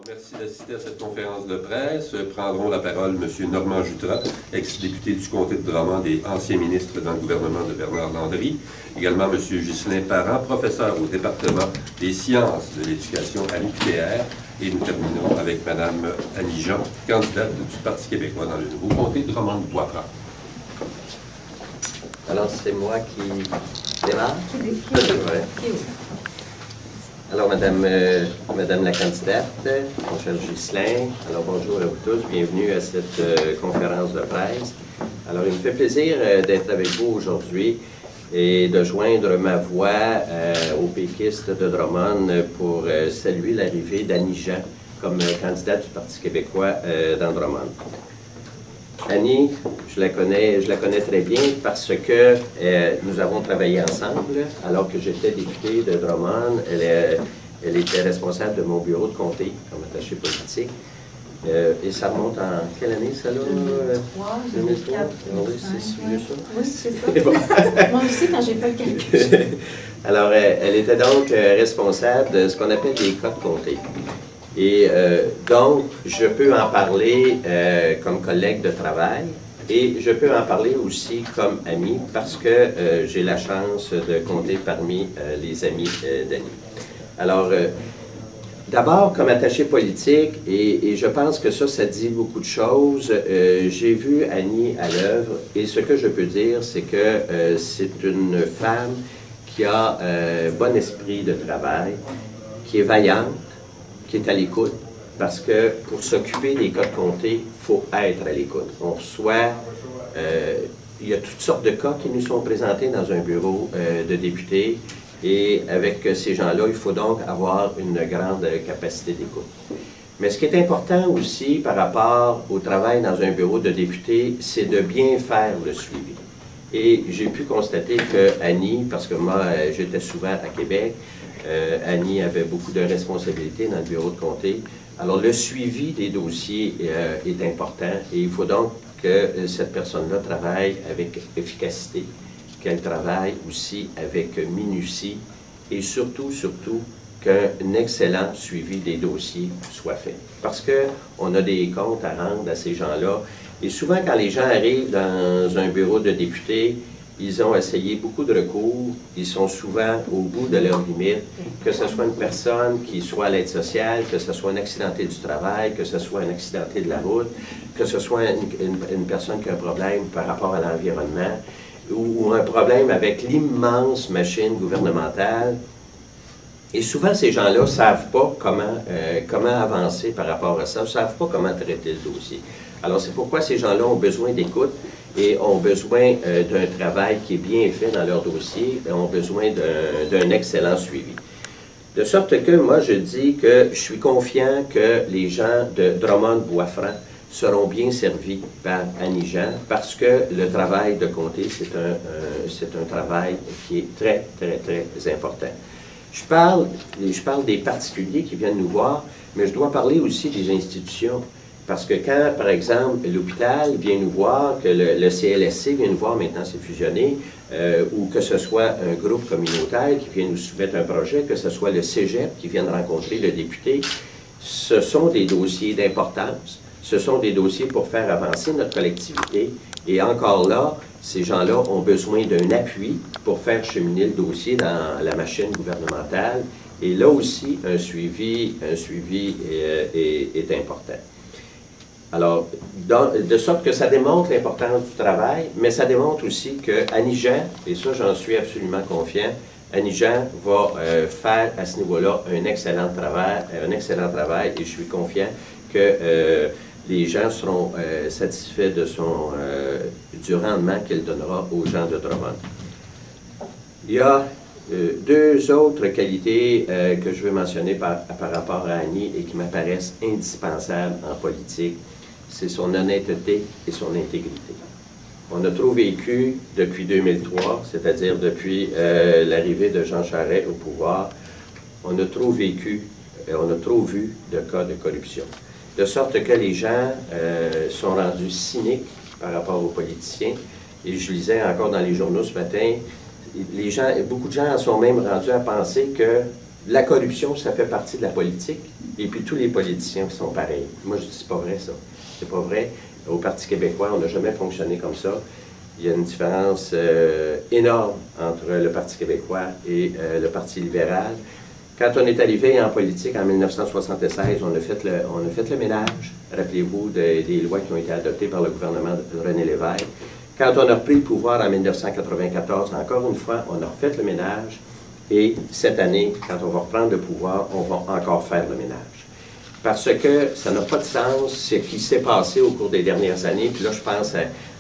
Merci d'assister à cette conférence de presse. Prendront la parole M. Normand Jutras, ex-député du comté de Drummond et ancien ministre dans le gouvernement de Bernard Landry. Également M. Ghislain Parent, professeur au département des sciences de l'éducation à l'UQTR. Et nous terminerons avec Mme Annie Jean, candidate du Parti québécois dans le nouveau comté de Drummond-Boisfranc. Alors, c'est moi qui démarre? Alors, Madame la candidate, mon cher Ghislain, alors bonjour à vous tous, bienvenue à cette conférence de presse. Alors, il me fait plaisir d'être avec vous aujourd'hui et de joindre ma voix aux péquistes de Drummond pour saluer l'arrivée d'Annie Jean comme candidate du Parti québécois dans Drummond. Annie, je la connais très bien parce que nous avons travaillé ensemble alors que j'étais député de Drummond. Elle était responsable de mon bureau de comté comme attachée politique. Et ça remonte en quelle année, ça, là? 2003. Oui, c'est vieux, ça. Oui, c'est ça. Moi aussi, quand j'ai fait le calcul. Alors, elle était donc responsable de ce qu'on appelle les cas de comté. Et donc, je peux en parler comme collègue de travail et je peux en parler aussi comme ami parce que j'ai la chance de compter parmi les amis d'Annie. Alors, d'abord, comme attaché politique, et je pense que ça dit beaucoup de choses, j'ai vu Annie à l'œuvre et ce que je peux dire, c'est que c'est une femme qui a un bon esprit de travail, qui est vaillante, qui est à l'écoute, parce que pour s'occuper des cas de comté, il faut être à l'écoute. On reçoit, il y a toutes sortes de cas qui nous sont présentés dans un bureau de députés, et avec ces gens-là, il faut donc avoir une grande capacité d'écoute. Mais ce qui est important aussi par rapport au travail dans un bureau de député, c'est de bien faire le suivi. Et j'ai pu constater que Annie, parce que moi, j'étais souvent à Québec, Annie avait beaucoup de responsabilités dans le bureau de comté. Alors, le suivi des dossiers est important et il faut donc que cette personne-là travaille avec efficacité, qu'elle travaille aussi avec minutie et surtout qu'un excellent suivi des dossiers soit fait. Parce qu'on a des comptes à rendre à ces gens-là. Et souvent, quand les gens arrivent dans un bureau de député, ils ont essayé beaucoup de recours, ils sont souvent au bout de leurs limites, que ce soit une personne qui soit à l'aide sociale, que ce soit un accidenté du travail, que ce soit un accidenté de la route, que ce soit une personne qui a un problème par rapport à l'environnement, ou un problème avec l'immense machine gouvernementale. Et souvent, ces gens-là ne savent pas comment avancer par rapport à ça, ne savent pas comment traiter le dossier. Alors, c'est pourquoi ces gens-là ont besoin d'écoute et ont besoin d'un travail qui est bien fait dans leur dossier et ont besoin d'un excellent suivi. De sorte que moi, je dis que je suis confiant que les gens de Drummond-Boisfranc seront bien servis par Annie Jean parce que le travail de comté, c'est un travail qui est très, très, très important. Je parle des particuliers qui viennent nous voir, mais je dois parler aussi des institutions. Parce que quand, par exemple, l'hôpital vient nous voir, que le CLSC vient nous voir, maintenant c'est fusionné, ou que ce soit un groupe communautaire qui vient nous soumettre un projet, que ce soit le Cégep qui vient de rencontrer le député, ce sont des dossiers d'importance, ce sont des dossiers pour faire avancer notre collectivité. Et encore là, ces gens-là ont besoin d'un appui pour faire cheminer le dossier dans la machine gouvernementale. Et là aussi, un suivi est important. Alors, de sorte que ça démontre l'importance du travail, mais ça démontre aussi que Annie Jean, et ça j'en suis absolument confiant, Annie Jean va faire à ce niveau-là un excellent travail et je suis confiant que les gens seront satisfaits du rendement qu'elle donnera aux gens de Drummond. Il y a deux autres qualités que je veux mentionner par rapport à Annie et qui m'apparaissent indispensables en politique. C'est son honnêteté et son intégrité. On a trop vécu depuis 2003, c'est-à-dire depuis l'arrivée de Jean Charest au pouvoir, on a trop vécu et on a trop vu de cas de corruption. De sorte que les gens sont rendus cyniques par rapport aux politiciens. Et je lisais encore dans les journaux ce matin, beaucoup de gens sont même rendus à penser que la corruption, ça fait partie de la politique, et puis tous les politiciens sont pareils. Moi, je dis, c'est pas vrai, ça. C'est pas vrai. Au Parti québécois, on n'a jamais fonctionné comme ça. Il y a une différence énorme entre le Parti québécois et le Parti libéral. Quand on est arrivé en politique en 1976, on a fait le ménage. Rappelez-vous des lois qui ont été adoptées par le gouvernement de René Lévesque. Quand on a repris le pouvoir en 1994, encore une fois, on a refait le ménage. Et cette année, quand on va reprendre le pouvoir, on va encore faire le ménage. Parce que ça n'a pas de sens ce qui s'est passé au cours des dernières années. Puis là, je pense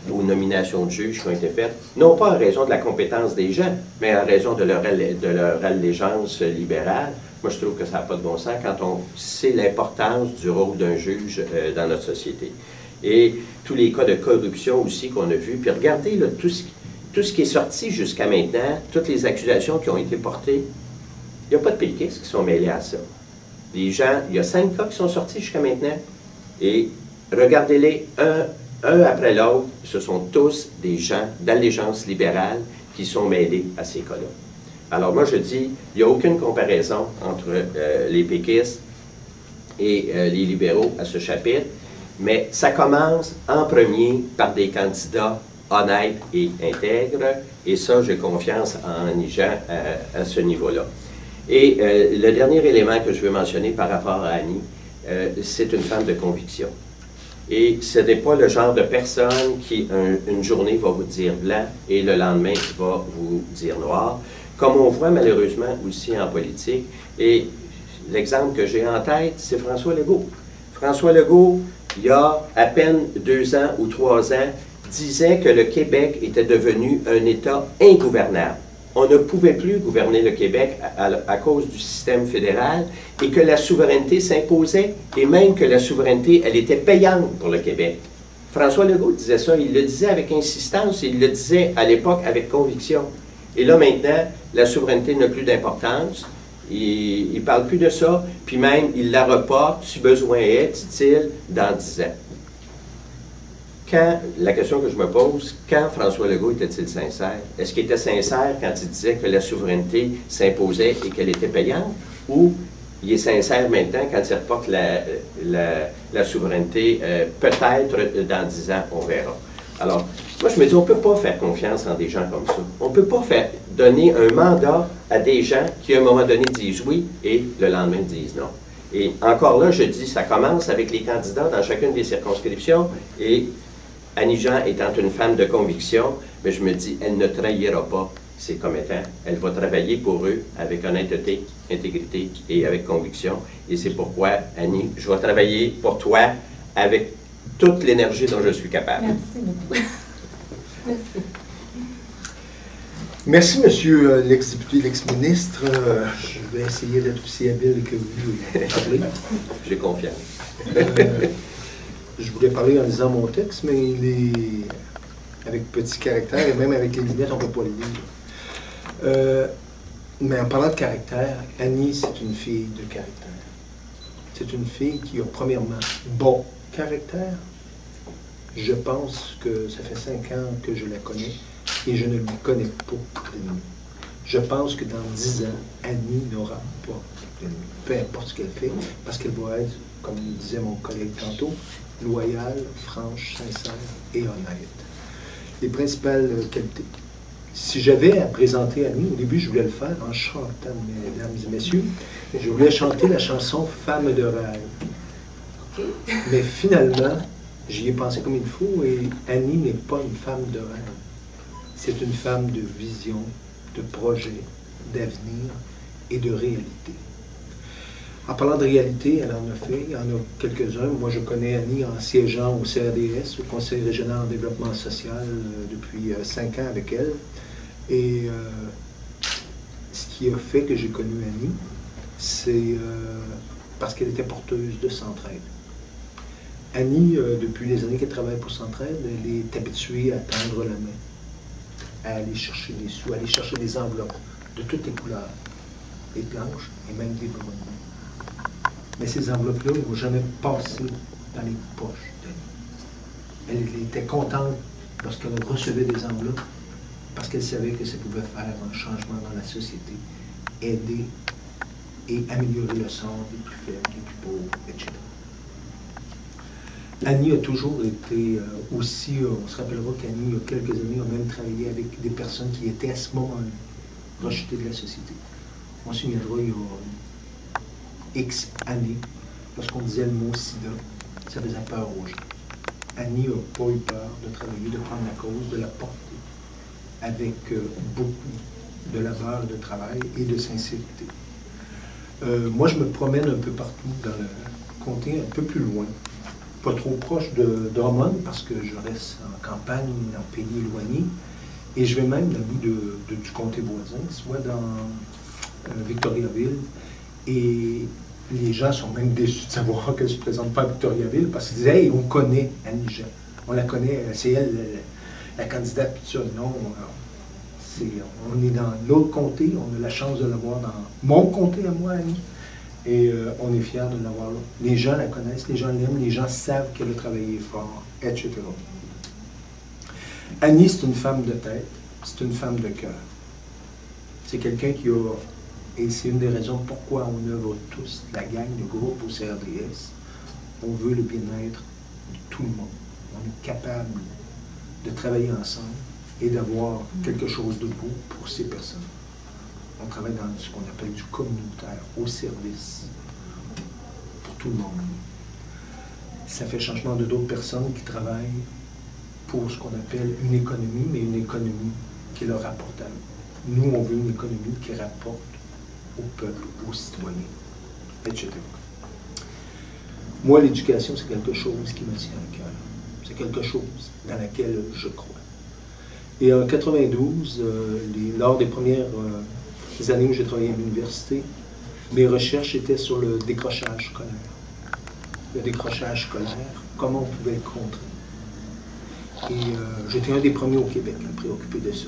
aux nominations de juges qui ont été faites, non pas en raison de la compétence des gens, mais en raison de leur allégeance libérale. Moi, je trouve que ça n'a pas de bon sens quand on sait l'importance du rôle d'un juge dans notre société. Et tous les cas de corruption aussi qu'on a vus. Puis regardez là, tout ce qui est sorti jusqu'à maintenant, toutes les accusations qui ont été portées, il n'y a pas de péquistes qui sont mêlés à ça. Les gens, il y a 5 cas qui sont sortis jusqu'à maintenant, et regardez-les un après l'autre, ce sont tous des gens d'allégeance libérale qui sont mêlés à ces cas-là. Alors moi je dis, il n'y a aucune comparaison entre les péquistes et les libéraux à ce chapitre, mais ça commence en premier par des candidats honnêtes et intègres, et ça j'ai confiance en Jean à ce niveau-là. Et le dernier élément que je veux mentionner par rapport à Annie, c'est une femme de conviction. Et ce n'est pas le genre de personne qui, une journée, va vous dire blanc et le lendemain, va vous dire noir, comme on voit malheureusement aussi en politique. Et l'exemple que j'ai en tête, c'est François Legault. François Legault, il y a à peine 2 ans ou 3 ans, disait que le Québec était devenu un État ingouvernable. On ne pouvait plus gouverner le Québec à cause du système fédéral et que la souveraineté s'imposait et même que la souveraineté, elle était payante pour le Québec. François Legault disait ça, il le disait avec insistance, il le disait à l'époque avec conviction. Et là maintenant, la souveraineté n'a plus d'importance, il ne parle plus de ça, puis même il la reporte, si besoin est, dit-il, dans 10 ans. La question que je me pose, quand François Legault était-il sincère? Est-ce qu'il était sincère quand il disait que la souveraineté s'imposait et qu'elle était payante? Ou il est sincère maintenant quand il reporte la souveraineté? Peut-être dans 10 ans, on verra. Alors, moi je me dis, on ne peut pas faire confiance en des gens comme ça. On ne peut pas donner un mandat à des gens qui à un moment donné disent oui et le lendemain disent non. Et encore là, je dis, ça commence avec les candidats dans chacune des circonscriptions et Annie-Jean étant une femme de conviction, mais je me dis, elle ne trahira pas ses commettants. Elle va travailler pour eux avec honnêteté, intégrité et avec conviction. Et c'est pourquoi, Annie, je vais travailler pour toi avec toute l'énergie dont je suis capable. Merci beaucoup. Merci. Merci, monsieur l'ex-député, l'ex-ministre. Je vais essayer d'être aussi habile que vous parlez. J'ai confiance. Je voulais parler en lisant mon texte, mais il est avec petit caractère, et même avec les lunettes, on ne peut pas le lire. Mais en parlant de caractère, Annie, c'est une fille de caractère. C'est une fille qui a, premièrement, bon caractère. Je pense que ça fait 5 ans que je la connais, et je ne lui connais pas d'ennemis. Je pense que dans 10 ans, Annie n'aura pas d'ennemis. Peu importe ce qu'elle fait, parce qu'elle va être, comme disait mon collègue tantôt, loyale, franche, sincère et honnête. Les principales qualités. Si j'avais à présenter Annie, au début, je voulais le faire en chantant, mesdames et messieurs. Je voulais chanter la chanson « Femme de rêve ». Mais finalement, j'y ai pensé comme il faut et Annie n'est pas une femme de rêve. C'est une femme de vision, de projet, d'avenir et de réalité. En parlant de réalité, elle en a fait, il y en a quelques-uns. Moi, je connais Annie en siégeant au CRDS, au Conseil régional en développement social, depuis 5 ans avec elle. Et ce qui a fait que j'ai connu Annie, c'est parce qu'elle était porteuse de Centraide. Annie, depuis les années qu'elle travaille pour Centraide, elle est habituée à tendre la main, à aller chercher des sous, à aller chercher des enveloppes de toutes les couleurs, des blanches et même des brunes. Mais ces enveloppes-là ne vont jamais passer dans les poches d'Annie. Elle était contente lorsqu'elle recevait des enveloppes parce qu'elle savait que ça pouvait faire un changement dans la société, aider et améliorer le sort des plus faibles, des plus pauvres, etc. Annie a toujours été aussi, on se rappellera qu'Annie, il y a quelques années, a même travaillé avec des personnes qui étaient à ce moment-là rejetées de la société. On se souviendra, il y a X années, lorsqu'on disait le mot sida, ça faisait peur aux gens. Annie n'a pas eu peur de travailler, de prendre la cause, de la porter avec beaucoup de labeur, de travail et de sincérité. Moi, je me promène un peu partout dans le comté, un peu plus loin. Pas trop proche de Drummond, parce que je reste en campagne, en pays éloigné. Et je vais même dans le bout du comté voisin, soit dans Victoriaville. Et les gens sont même déçus de savoir qu'elle ne se présente pas à Victoriaville, parce qu'ils disent « Hey, on connaît Annie Jean. On la connaît, c'est elle, la candidate. » Puis ça, non, on est dans l'autre comté, on a la chance de l'avoir dans mon comté à moi, Annie. Et on est fiers de l'avoir là. Les gens la connaissent, les gens l'aiment, les gens savent qu'elle a travaillé fort, etc. Annie, c'est une femme de tête, c'est une femme de cœur. C'est quelqu'un qui a, et c'est une des raisons pourquoi on œuvre tous, la gang, le groupe au CRDS, on veut le bien-être de tout le monde. On est capable de travailler ensemble et d'avoir quelque chose de beau pour ces personnes. On travaille dans ce qu'on appelle du communautaire, au service, pour tout le monde. Ça fait changement de d'autres personnes qui travaillent pour ce qu'on appelle une économie, mais une économie qui leur rapporte à eux. Nous, on veut une économie qui rapporte au peuple, aux citoyens, etc. Moi, l'éducation, c'est quelque chose qui me tient à cœur. C'est quelque chose dans laquelle je crois. Et en 92, lors des premières années où j'ai travaillé à l'université, mes recherches étaient sur le décrochage scolaire. Le décrochage scolaire, comment on pouvait le contrer. Et j'étais un des premiers au Québec à me préoccuper de ça.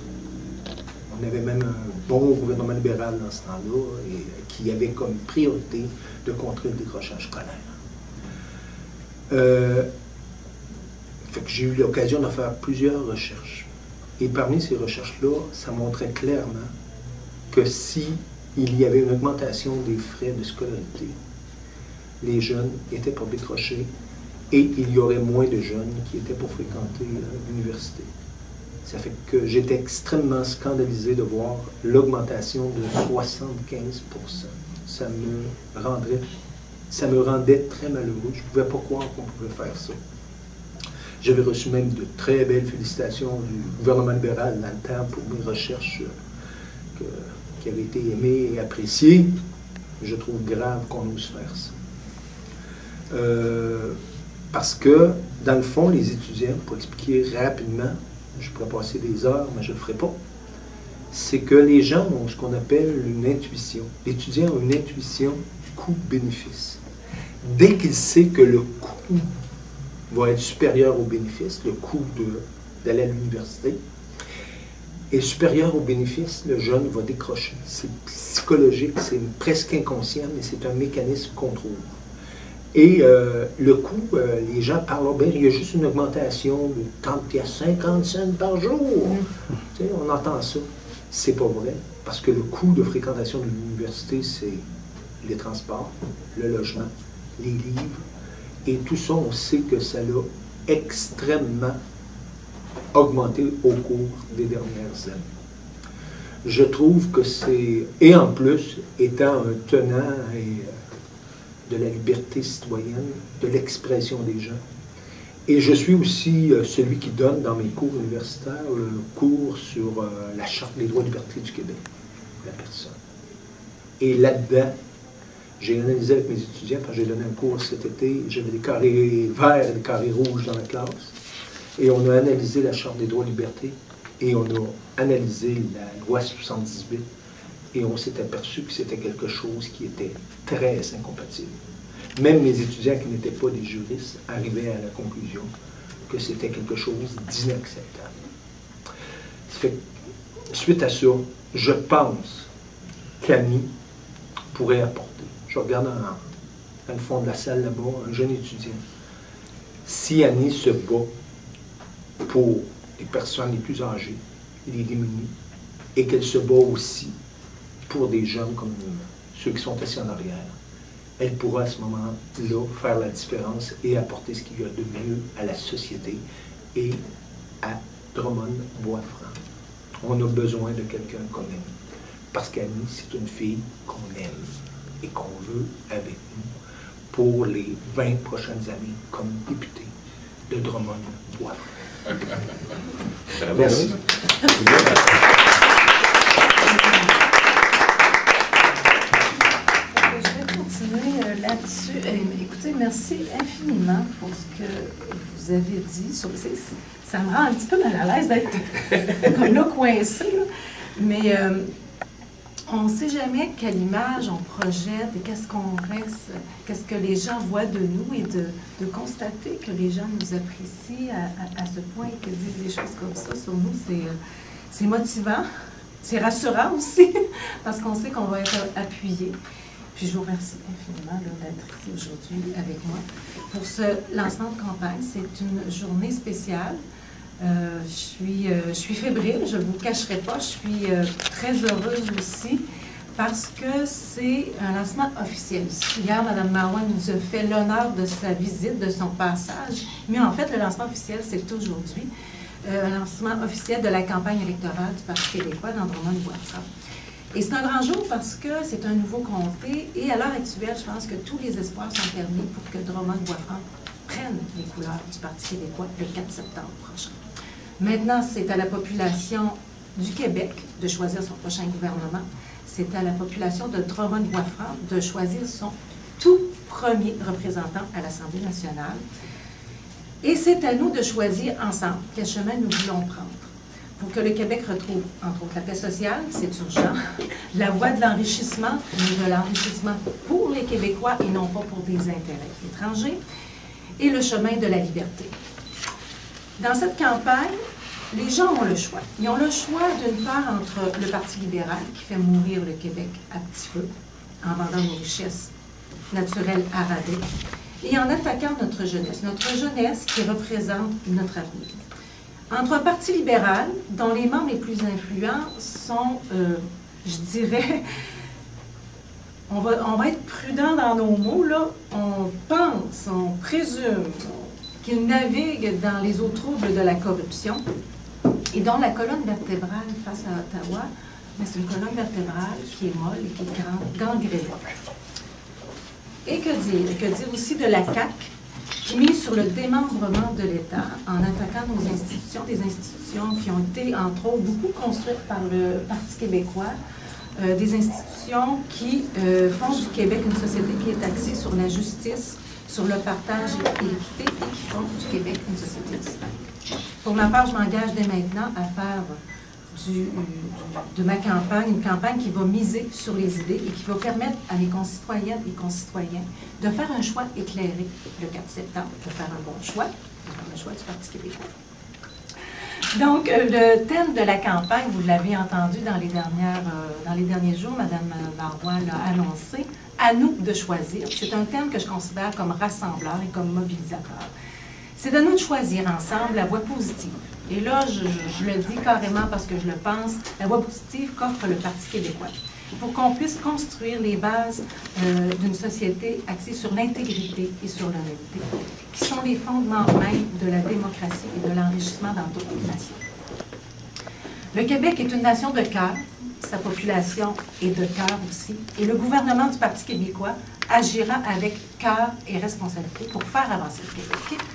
On avait même un bon gouvernement libéral dans ce temps-là et qui avait comme priorité de contrer le décrochage scolaire. Fait que j'ai eu l'occasion de faire plusieurs recherches. Et parmi ces recherches-là, ça montrait clairement que si il y avait une augmentation des frais de scolarité, les jeunes étaient pour décrocher et il y aurait moins de jeunes qui étaient pour fréquenter l'université. Ça fait que j'étais extrêmement scandalisé de voir l'augmentation de 75 %. Ça me rendait très malheureux. Je ne pouvais pas croire qu'on pouvait faire ça. J'avais reçu même de très belles félicitations du gouvernement libéral dans le temps pour mes recherches qui avaient été aimées et appréciées. Je trouve grave qu'on ose faire ça. Parce que, dans le fond, les étudiants, pour expliquer rapidement, je pourrais passer des heures, mais je ne le ferai pas, c'est que les gens ont ce qu'on appelle une intuition. L'étudiant a une intuition coût-bénéfice. Dès qu'il sait que le coût va être supérieur au bénéfice, le coût d'aller à l'université, est supérieur au bénéfice, le jeune va décrocher. C'est psychologique, c'est presque inconscient, mais c'est un mécanisme qu'on trouve. Et le coût, les gens parlent, bien, il y a juste une augmentation de 30 à 50 cents par jour. Tu sais, on entend ça. C'est pas vrai, parce que le coût de fréquentation de l'université, c'est les transports, le logement, les livres, et tout ça, on sait que ça l'a extrêmement augmenté au cours des dernières années. Je trouve que c'est, et en plus, étant un tenant de la liberté citoyenne, de l'expression des gens, et je suis aussi celui qui donne dans mes cours universitaires le cours sur la Charte des droits et libertés du Québec, la personne. Et là-dedans, j'ai analysé avec mes étudiants, quand j'ai donné un cours cet été, j'avais des carrés verts et des carrés rouges dans la classe, et on a analysé la Charte des droits et libertés, et on a analysé la loi 78, et on s'est aperçu que c'était quelque chose qui était très incompatible. Même mes étudiants qui n'étaient pas des juristes arrivaient à la conclusion que c'était quelque chose d'inacceptable. Suite à ça, je pense qu'Annie pourrait apporter. Je regarde dans le fond de la salle là-bas, un jeune étudiant. Si Annie se bat pour les personnes les plus âgées, les démunis, et qu'elle se bat aussi pour des jeunes comme ceux qui sont assis en arrière, elle pourra à ce moment-là faire la différence et apporter ce qu'il y a de mieux à la société et à Drummond-Bois-Franc. On a besoin de quelqu'un qu'on aime. Parce qu'Annie, c'est une fille qu'on aime et qu'on veut avec nous pour les 20 prochaines années comme députée de Drummond-Bois-Franc. Merci. Là-dessus, écoutez, merci infiniment pour ce que vous avez dit. Ça me rend un petit peu mal à l'aise d'être comme là coincée, là. Mais on ne sait jamais quelle image on projette et qu'est-ce qu'on reste, qu'est-ce que les gens voient de nous et de constater que les gens nous apprécient à ce point et qu'ils disent des choses comme ça sur nous, c'est motivant, c'est rassurant aussi parce qu'on sait qu'on va être appuyé. Puis je vous remercie infiniment d'être ici aujourd'hui avec moi. Pour ce lancement de campagne, c'est une journée spéciale. Je suis fébrile, je ne vous cacherai pas. Je suis très heureuse aussi parce que c'est un lancement officiel. Hier, Mme Marois nous a fait l'honneur de sa visite, de son passage. Mais en fait, le lancement officiel, c'est aujourd'hui. Un lancement officiel de la campagne électorale du Parti québécois dans Drummond-Bois-Franc. Et c'est un grand jour parce que c'est un nouveau comté et à l'heure actuelle, je pense que tous les espoirs sont permis pour que Drummond-Bois-Franc prenne les couleurs du Parti québécois le 4 septembre prochain. Maintenant, c'est à la population du Québec de choisir son prochain gouvernement. C'est à la population de Drummond-Bois-Franc de choisir son tout premier représentant à l'Assemblée nationale. Et c'est à nous de choisir ensemble quel chemin nous voulons prendre. Pour que le Québec retrouve, entre autres, la paix sociale, c'est urgent, la voie de l'enrichissement, mais de l'enrichissement pour les Québécois et non pas pour des intérêts étrangers, et le chemin de la liberté. Dans cette campagne, les gens ont le choix. Ils ont le choix, d'une part, entre le Parti libéral, qui fait mourir le Québec à petit feu, en vendant nos richesses naturelles à rabais, et en attaquant notre jeunesse qui représente notre avenir. Entre un parti libéral, dont les membres les plus influents sont, je dirais, on va être prudent dans nos mots, là. On pense, on présume qu'ils naviguent dans les eaux troubles de la corruption et dont la colonne vertébrale face à Ottawa, c'est une colonne vertébrale qui est molle et qui est gangrénée. Et que dire? Que dire aussi de la CAQ, qui mise sur le démembrement de l'État en attaquant nos institutions, des institutions qui ont été, entre autres, beaucoup construites par le Parti québécois, des institutions qui font du Québec une société qui est axée sur la justice, sur le partage et l'équité, et qui font du Québec une société distincte. Pour ma part, je m'engage dès maintenant à faire de ma campagne une campagne qui va miser sur les idées et qui va permettre à mes concitoyennes et concitoyens de faire un choix éclairé le 4 septembre, de faire un bon choix, de faire le choix du Parti québécois. Donc, le thème de la campagne, vous l'avez entendu dans les derniers jours, Mme Marois l'a annoncé, à nous de choisir. C'est un thème que je considère comme rassembleur et comme mobilisateur. C'est à nous de choisir ensemble la voie positive. Et là, je le dis carrément parce que je le pense, la voie positive qu'offre le Parti québécois, pour qu'on puisse construire les bases d'une société axée sur l'intégrité et sur l'honnêteté, qui sont les fondements même de la démocratie et de l'enrichissement dans toutes les nations. Le Québec est une nation de cœur, sa population est de cœur aussi, et le gouvernement du Parti québécois agira avec cœur et responsabilité pour faire avancer le Québec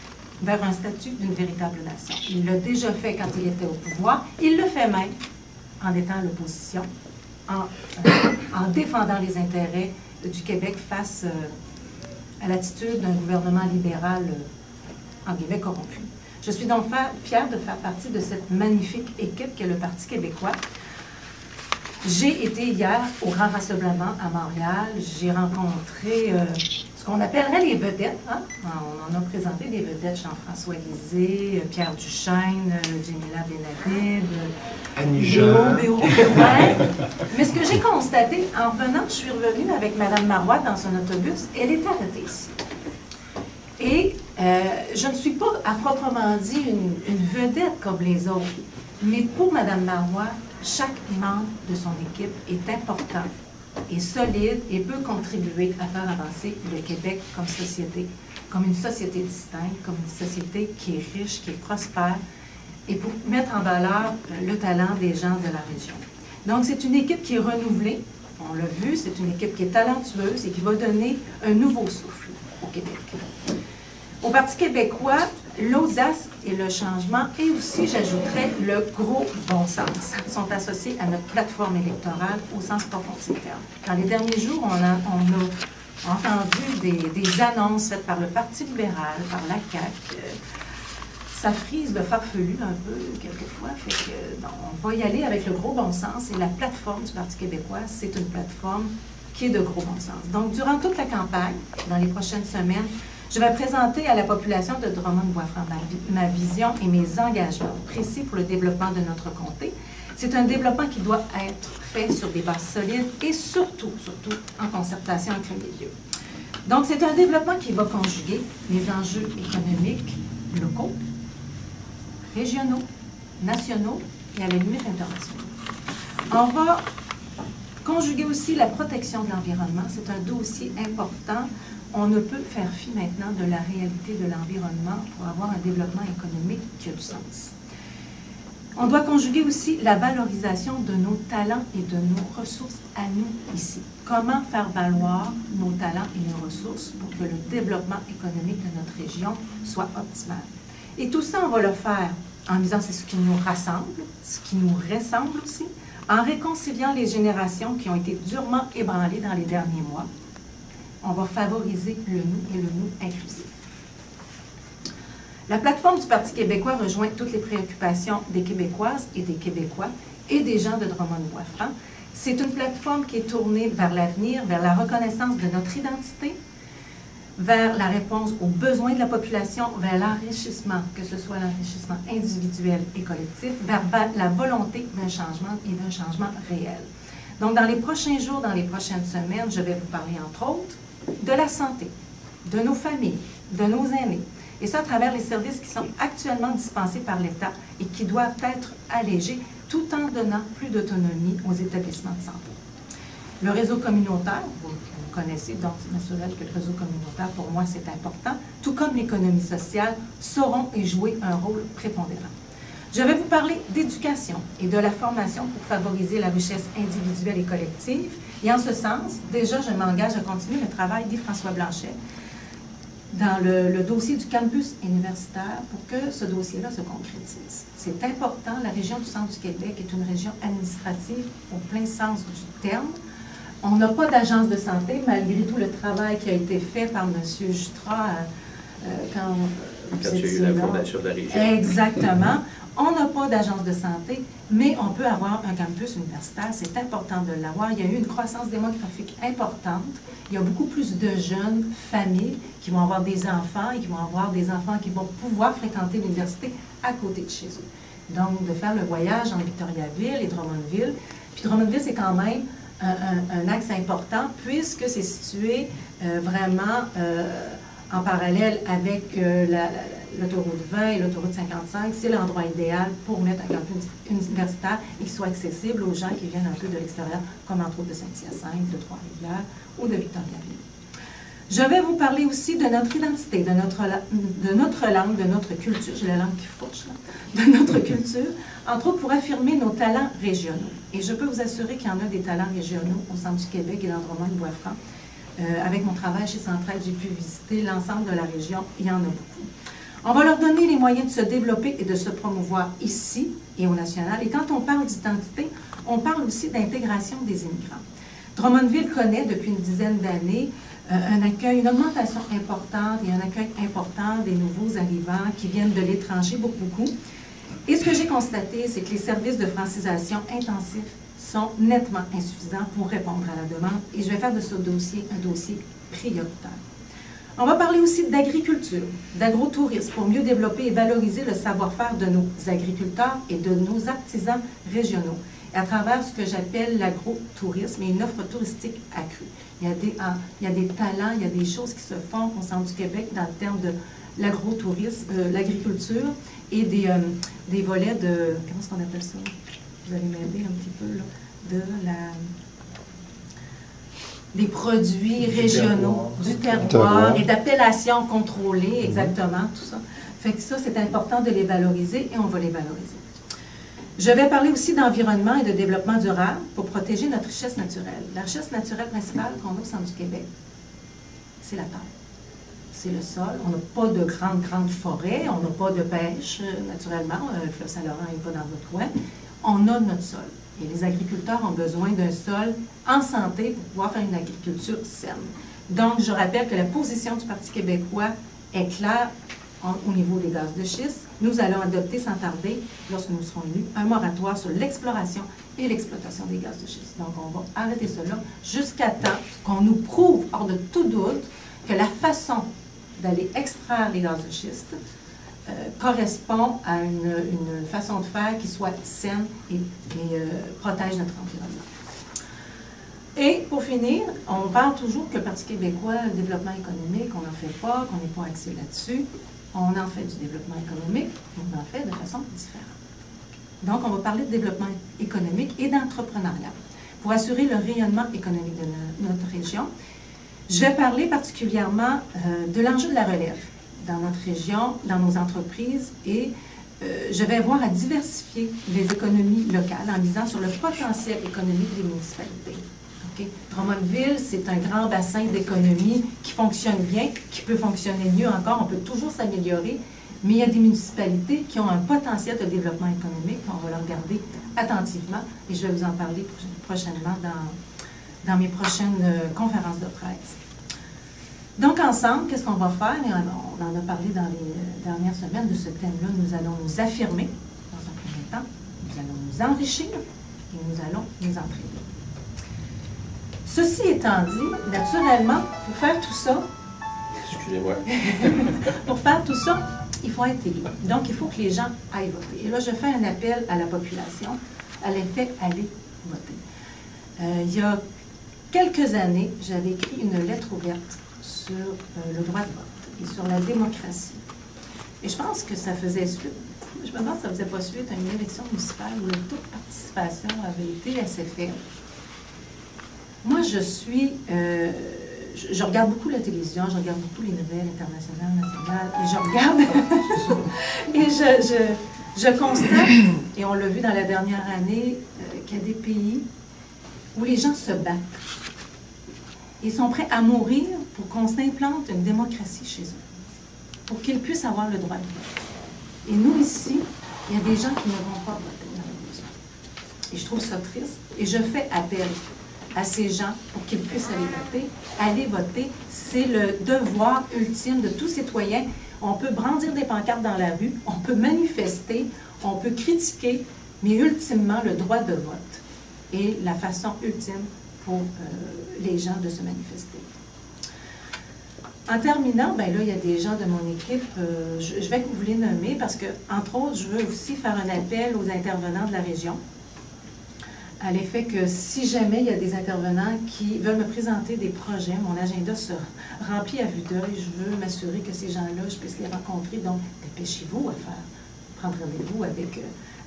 vers un statut d'une véritable nation. Il l'a déjà fait quand il était au pouvoir, il le fait même en étant à l'opposition, en défendant les intérêts du Québec face à l'attitude d'un gouvernement libéral, en guillemets, corrompu. Je suis donc fière de faire partie de cette magnifique équipe qu'est le Parti québécois. J'ai été hier au grand rassemblement à Montréal. J'ai rencontré ce qu'on appellerait les vedettes. Hein? On en a présenté des vedettes, Jean-François Lisée, Pierre Duchesne, Jamila Benhabib, Annie Jean. Ouais. Mais ce que j'ai constaté, en venant, je suis revenue avec Mme Marois dans son autobus, elle est arrêtée ici. Et je ne suis pas, à proprement dit, une vedette comme les autres. Mais pour Mme Marois, chaque membre de son équipe est important est solide et peut contribuer à faire avancer le Québec comme société, comme une société distincte, comme une société qui est riche, qui est prospère, et pour mettre en valeur le talent des gens de la région. Donc, c'est une équipe qui est renouvelée, on l'a vu, c'est une équipe qui est talentueuse et qui va donner un nouveau souffle au Québec. Au Parti québécois, l'audace et le changement, et aussi, j'ajouterais, le gros bon sens, sont associés à notre plateforme électorale au sens profond du terme. Dans les derniers jours, on a entendu des annonces faites par le Parti libéral, par la CAQ. Ça frise le farfelu un peu, quelquefois. Fait que, on va y aller avec le gros bon sens. Et la plateforme du Parti québécois, c'est une plateforme qui est de gros bon sens. Donc, durant toute la campagne, dans les prochaines semaines, je vais présenter à la population de Drummond-Bois-Franc ma vision et mes engagements précis pour le développement de notre comté. C'est un développement qui doit être fait sur des bases solides et surtout en concertation avec le milieu. Donc, c'est un développement qui va conjuguer les enjeux économiques locaux, régionaux, nationaux et à la limite internationaux. On va conjuguer aussi la protection de l'environnement. C'est un dossier important. On ne peut faire fi maintenant de la réalité de l'environnement pour avoir un développement économique qui a du sens. On doit conjuguer aussi la valorisation de nos talents et de nos ressources à nous ici. Comment faire valoir nos talents et nos ressources pour que le développement économique de notre région soit optimal. Et tout ça, on va le faire en disant c'est ce qui nous rassemble, ce qui nous ressemble aussi, en réconciliant les générations qui ont été durement ébranlées dans les derniers mois. On va favoriser le nous et le nous inclusif. La plateforme du Parti québécois rejoint toutes les préoccupations des Québécoises et des Québécois et des gens de Drummond-Bois-Franc. C'est une plateforme qui est tournée vers l'avenir, vers la reconnaissance de notre identité, vers la réponse aux besoins de la population, vers l'enrichissement, que ce soit l'enrichissement individuel et collectif, vers la volonté d'un changement et d'un changement réel. Donc, dans les prochains jours, dans les prochaines semaines, je vais vous parler, entre autres, de la santé, de nos familles, de nos aînés, et ça à travers les services qui sont actuellement dispensés par l'État et qui doivent être allégés tout en donnant plus d'autonomie aux établissements de santé. Le réseau communautaire, vous connaissez, donc c'est naturel que le réseau communautaire, pour moi, c'est important, tout comme l'économie sociale, sauront y jouer un rôle prépondérant. Je vais vous parler d'éducation et de la formation pour favoriser la richesse individuelle et collective. Et en ce sens, déjà, je m'engage à continuer le travail d'Yves-François Blanchet dans le dossier du campus universitaire pour que ce dossier-là se concrétise. C'est important, la région du centre du Québec est une région administrative au plein sens du terme. On n'a pas d'agence de santé, malgré tout le travail qui a été fait par M. Jutras quand il y a eu la fondation de la région. Exactement. On n'a pas d'agence de santé, mais on peut avoir un campus universitaire. C'est important de l'avoir. Il y a eu une croissance démographique importante. Il y a beaucoup plus de jeunes familles qui vont avoir des enfants et qui vont avoir des enfants qui vont pouvoir fréquenter l'université à côté de chez eux. Donc, de faire le voyage en Victoriaville et Drummondville. Puis Drummondville, c'est quand même un axe important puisque c'est situé vraiment en parallèle avec l'autoroute 20 et l'autoroute 55. C'est l'endroit idéal pour mettre un campus universitaire et qui soit accessible aux gens qui viennent un peu de l'extérieur, comme entre autres de Saint-Hyacinthe, de Trois-Rivières ou de Victoriaville. Je vais vous parler aussi de notre identité, de notre langue, de notre culture, j'ai la langue qui fauche, là, de notre culture, entre autres pour affirmer nos talents régionaux. Et je peux vous assurer qu'il y en a des talents régionaux au centre du Québec et dans Drummond-Bois-Franc. Avec mon travail chez Centraide, j'ai pu visiter l'ensemble de la région, il y en a beaucoup. On va leur donner les moyens de se développer et de se promouvoir ici et au national. Et quand on parle d'identité, on parle aussi d'intégration des immigrants. Drummondville connaît depuis une dizaine d'années un accueil, une augmentation importante et un accueil important des nouveaux arrivants qui viennent de l'étranger, beaucoup. Et ce que j'ai constaté, c'est que les services de francisation intensifs sont nettement insuffisants pour répondre à la demande. Et je vais faire de ce dossier un dossier prioritaire. On va parler aussi d'agriculture, d'agrotourisme, pour mieux développer et valoriser le savoir-faire de nos agriculteurs et de nos artisans régionaux, à travers ce que j'appelle l'agrotourisme et une offre touristique accrue. Il y a des talents, il y a des choses qui se font au centre du Québec dans le terme de l'agrotourisme, l'agriculture et des volets de, comment est-ce qu'on appelle ça? Vous allez m'aider un petit peu, là, de la... des produits régionaux, du terroir et d'appellations contrôlées, exactement, tout ça. Fait que ça, c'est important de les valoriser et on va les valoriser. Je vais parler aussi d'environnement et de développement durable pour protéger notre richesse naturelle. La richesse naturelle principale qu'on a au centre du Québec, c'est la terre. C'est le sol. On n'a pas de grandes forêts, on n'a pas de pêche, naturellement. Le fleuve Saint-Laurent n'est pas dans votre coin. On a notre sol. Et les agriculteurs ont besoin d'un sol en santé pour pouvoir faire une agriculture saine. Donc, je rappelle que la position du Parti québécois est claire au niveau des gaz de schiste. Nous allons adopter sans tarder, lorsque nous serons élus, un moratoire sur l'exploration et l'exploitation des gaz de schiste. Donc, on va arrêter cela jusqu'à temps qu'on nous prouve, hors de tout doute, que la façon d'aller extraire les gaz de schiste correspond à une façon de faire qui soit saine et protège notre environnement. Et pour finir, on parle toujours que le Parti québécois, le développement économique, on n'en fait pas, qu'on n'est pas axé là-dessus. On en fait du développement économique, on en fait de façon différente. Donc, on va parler de développement économique et d'entrepreneuriat pour assurer le rayonnement économique de notre région. Je vais parler particulièrement de l'enjeu de la relève dans notre région, dans nos entreprises, et je vais avoir à diversifier les économies locales en misant sur le potentiel économique des municipalités. Okay? Drummondville, c'est un grand bassin d'économie qui fonctionne bien, qui peut fonctionner mieux encore, on peut toujours s'améliorer, mais il y a des municipalités qui ont un potentiel de développement économique, on va le regarder attentivement, et je vais vous en parler prochainement dans mes prochaines conférences de presse. Donc, ensemble, qu'est-ce qu'on va faire? Et on en a parlé dans les dernières semaines de ce thème-là. Nous allons nous affirmer, dans un premier temps, nous allons nous enrichir et nous allons nous entraîner. Ceci étant dit, naturellement, pour faire tout ça, excusez-moi, pour faire tout ça, il faut être élu. Donc, il faut que les gens aillent voter. Et là, je fais un appel à la population, à l'effet aller voter. Il y a quelques années, j'avais écrit une lettre ouverte sur le droit de vote et sur la démocratie. Et je pense que ça faisait suite, je me demande si ça ne faisait pas suite à une élection municipale où le taux de participation avait été assez faible. Moi, je regarde beaucoup la télévision, je regarde beaucoup les nouvelles internationales, nationales, et je regarde, et je constate, et on l'a vu dans la dernière année, qu'il y a des pays où les gens se battent. Ils sont prêts à mourir pour qu'on s'implante une démocratie chez eux, pour qu'ils puissent avoir le droit de vote. Et nous, ici, il y a des gens qui ne vont pas voter dans la maison. Et je trouve ça triste, et je fais appel à ces gens pour qu'ils puissent aller voter. Aller voter, c'est le devoir ultime de tout citoyen. On peut brandir des pancartes dans la rue, on peut manifester, on peut critiquer, mais ultimement, le droit de vote est la façon ultime pour les gens de se manifester. En terminant, ben là, il y a des gens de mon équipe, je vais vous les nommer parce que, entre autres, je veux aussi faire un appel aux intervenants de la région, à l'effet que si jamais il y a des intervenants qui veulent me présenter des projets, mon agenda se remplit à vue d'œil, je veux m'assurer que ces gens-là, je puisse les rencontrer, donc dépêchez-vous à prendre rendez-vous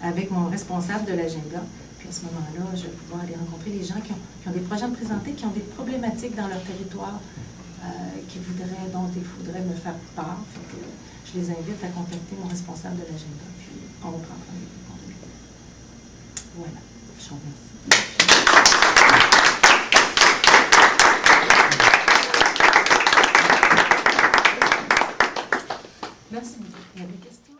avec mon responsable de l'agenda. Puis à ce moment-là, je vais pouvoir aller rencontrer les gens qui ont des projets à me présenter, qui ont des problématiques dans leur territoire, dont ils voudraient me faire part. Fait que je les invite à contacter mon responsable de l'agenda, puis on va prendre rendez-vous. Voilà, je vous remercie. Merci beaucoup. Il y a des questions?